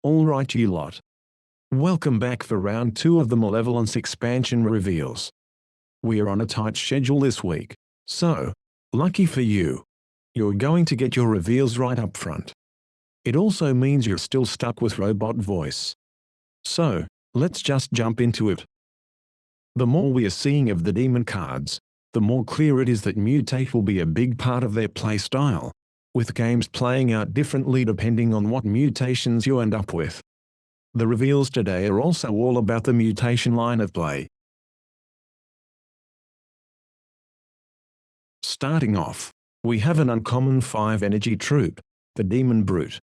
Alright you lot. Welcome back for round 2 of the Malevolence expansion reveals. We are on a tight schedule this week, so, lucky for you, you're going to get your reveals right up front. It also means you're still stuck with robot voice. So, let's just jump into it. The more we are seeing of the demon cards, the more clear it is that mutate will be a big part of their playstyle, with games playing out differently depending on what mutations you end up with. The reveals today are also all about the mutation line of play. Starting off, we have an uncommon 5 energy troop, the Demon Brute.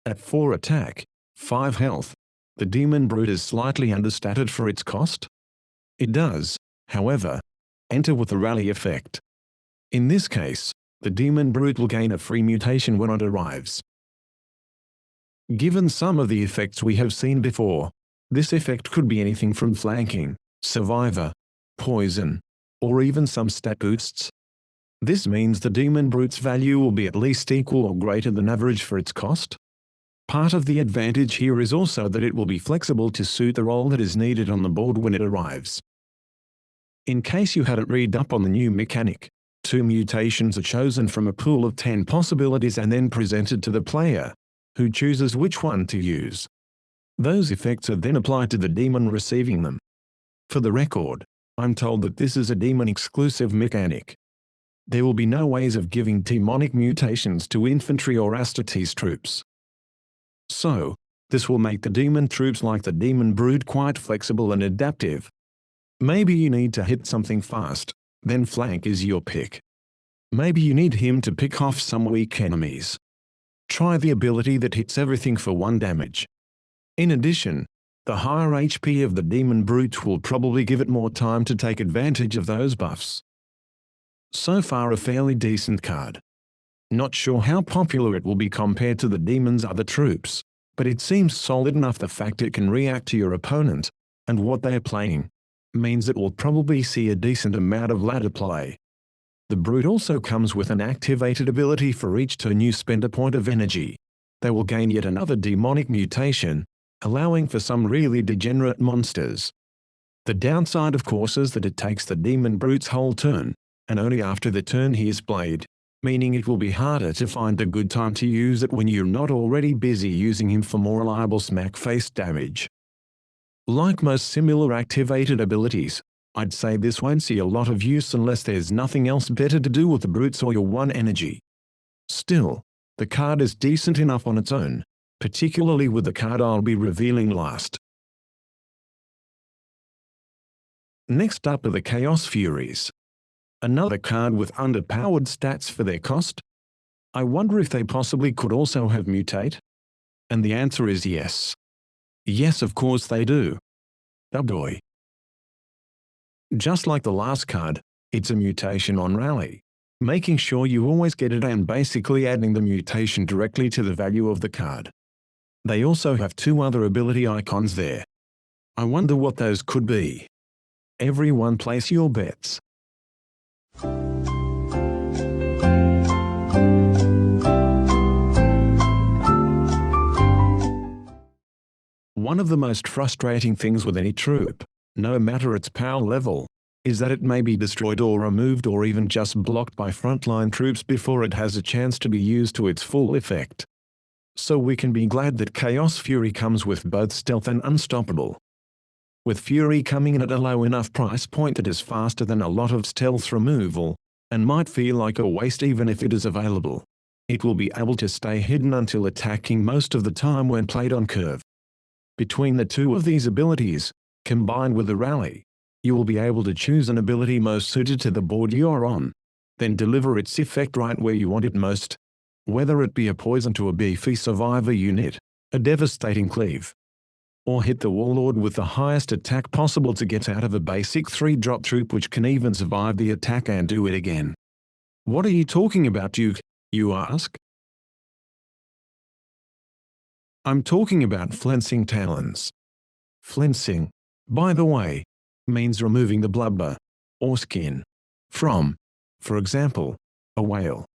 At 4 attack, 5 health, the Demon Brute is slightly understated for its cost. It does, however, enter with the rally effect. In this case, the Demon Brute will gain a free mutation when it arrives. Given some of the effects we have seen before, this effect could be anything from flanking, survivor, poison, or even some stat boosts. This means the Demon Brute's value will be at least equal or greater than average for its cost. Part of the advantage here is also that it will be flexible to suit the role that is needed on the board when it arrives. In case you hadn't read up on the new mechanic, 2 mutations are chosen from a pool of 10 possibilities and then presented to the player, who chooses which one to use. Those effects are then applied to the demon receiving them. For the record, I'm told that this is a demon-exclusive mechanic. There will be no ways of giving demonic mutations to infantry or Astartes troops. So, this will make the demon troops like the Demon Brute quite flexible and adaptive. Maybe you need to hit something fast, then flank is your pick. Maybe you need him to pick off some weak enemies. Try the ability that hits everything for 1 damage. In addition, the higher HP of the Demon Brute will probably give it more time to take advantage of those buffs. So far a fairly decent card. Not sure how popular it will be compared to the demon's other troops, but it seems solid enough. The fact it can react to your opponent, and what they are playing, means it will probably see a decent amount of ladder play. The Brute also comes with an activated ability for each turn you spend a point of energy. They will gain yet another demonic mutation, allowing for some really degenerate monsters. The downside of course is that it takes the Demon Brute's whole turn, and only after the turn he is played, meaning it will be harder to find a good time to use it when you're not already busy using him for more reliable smack-face damage. Like most similar activated abilities, I'd say this won't see a lot of use unless there's nothing else better to do with the Brutes or your 1 energy. Still, the card is decent enough on its own, particularly with the card I'll be revealing last. Next up are the Chaos Furies. Another card with underpowered stats for their cost? I wonder if they possibly could also have mutate? And the answer is yes. Yes, of course they do. Oh boy. Just like the last card, it's a mutation on rally, making sure you always get it and basically adding the mutation directly to the value of the card. They also have 2 other ability icons there. I wonder what those could be. Everyone place your bets. One of the most frustrating things with any troop, no matter its power level, is that it may be destroyed or removed or even just blocked by frontline troops before it has a chance to be used to its full effect. So we can be glad that Chaos Fury comes with both stealth and unstoppable. With Fury coming in at a low enough price point that is faster than a lot of stealth removal, and might feel like a waste even if it is available, it will be able to stay hidden until attacking most of the time when played on curve. Between the 2 of these abilities, combined with the rally, you will be able to choose an ability most suited to the board you are on, then deliver its effect right where you want it most, whether it be a poison to a beefy survivor unit, a devastating cleave, or hit the warlord with the highest attack possible to get out of a basic 3-drop troop which can even survive the attack and do it again. What are you talking about, Duke, you ask? I'm talking about Flensing Talons. Flensing, by the way, means removing the blubber, or skin, from, for example, a whale.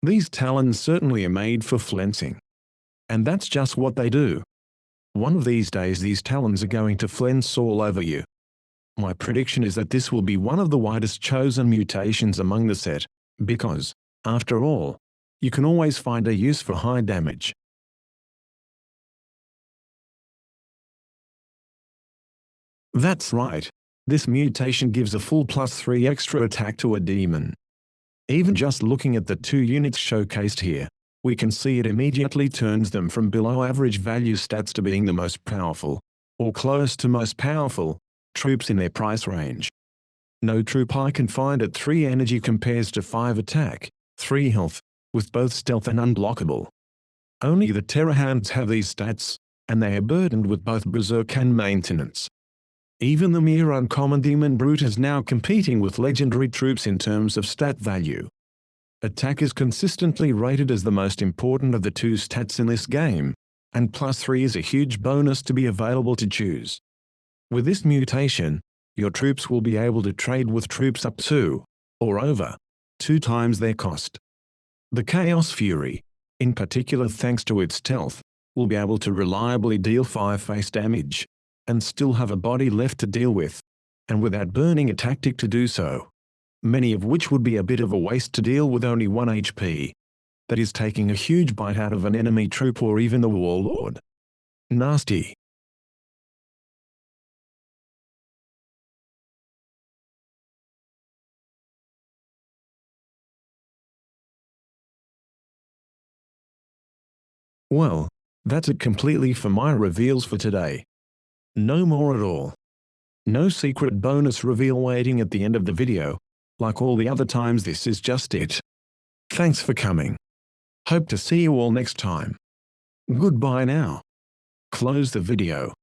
These talons certainly are made for flensing. And that's just what they do. One of these days these talons are going to flense all over you. My prediction is that this will be one of the widest chosen mutations among the set, because, after all, you can always find a use for high damage. That's right. This mutation gives a full +3 extra attack to a demon. Even just looking at the 2 units showcased here, we can see it immediately turns them from below average value stats to being the most powerful, or close to most powerful, troops in their price range. No troop I can find at 3 energy compares to 5 attack, 3 health, with both stealth and unblockable. Only the Terrorhounds have these stats, and they are burdened with both berserk and maintenance. Even the mere uncommon Demon Brute is now competing with legendary troops in terms of stat value. Attack is consistently rated as the most important of the 2 stats in this game, and +3 is a huge bonus to be available to choose. With this mutation, your troops will be able to trade with troops up to, or over, 2 times their cost. The Chaos Fury, in particular thanks to its stealth, will be able to reliably deal 5 face damage, and still have a body left to deal with, and without burning a tactic to do so. Many of which would be a bit of a waste to deal with only 1 HP. That is taking a huge bite out of an enemy troop or even the warlord. Nasty. Well, that's it completely for my reveals for today. No more at all. No secret bonus reveal waiting at the end of the video. Like all the other times, this is just it. Thanks for coming. Hope to see you all next time. Goodbye now. Close the video.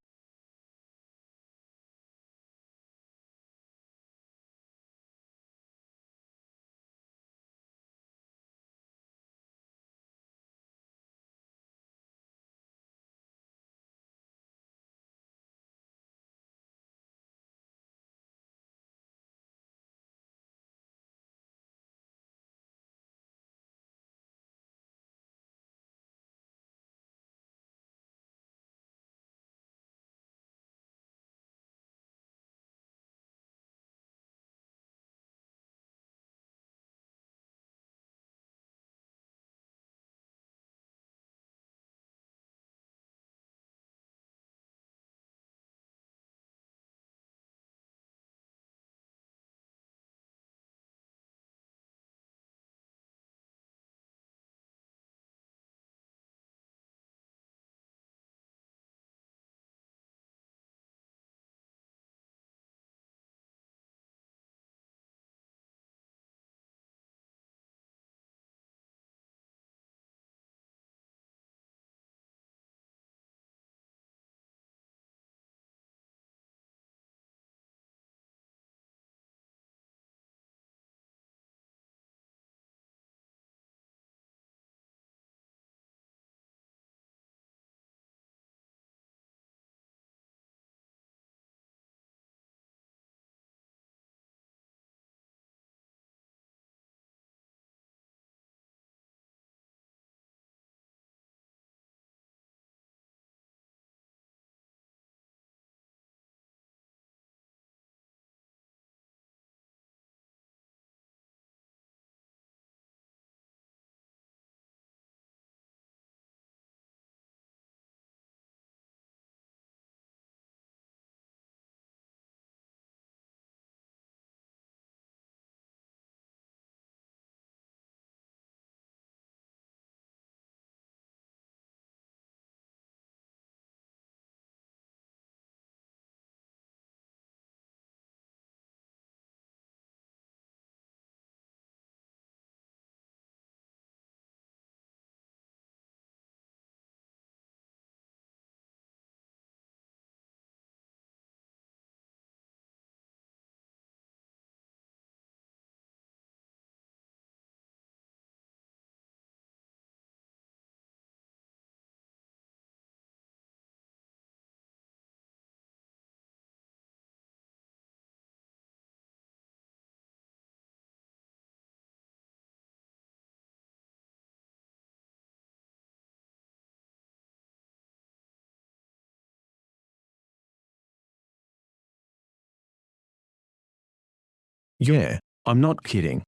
Yeah, I'm not kidding.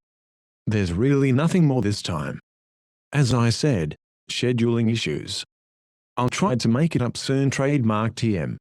There's really nothing more this time. As I said, scheduling issues. I'll try to make it up soon. Trademark TM.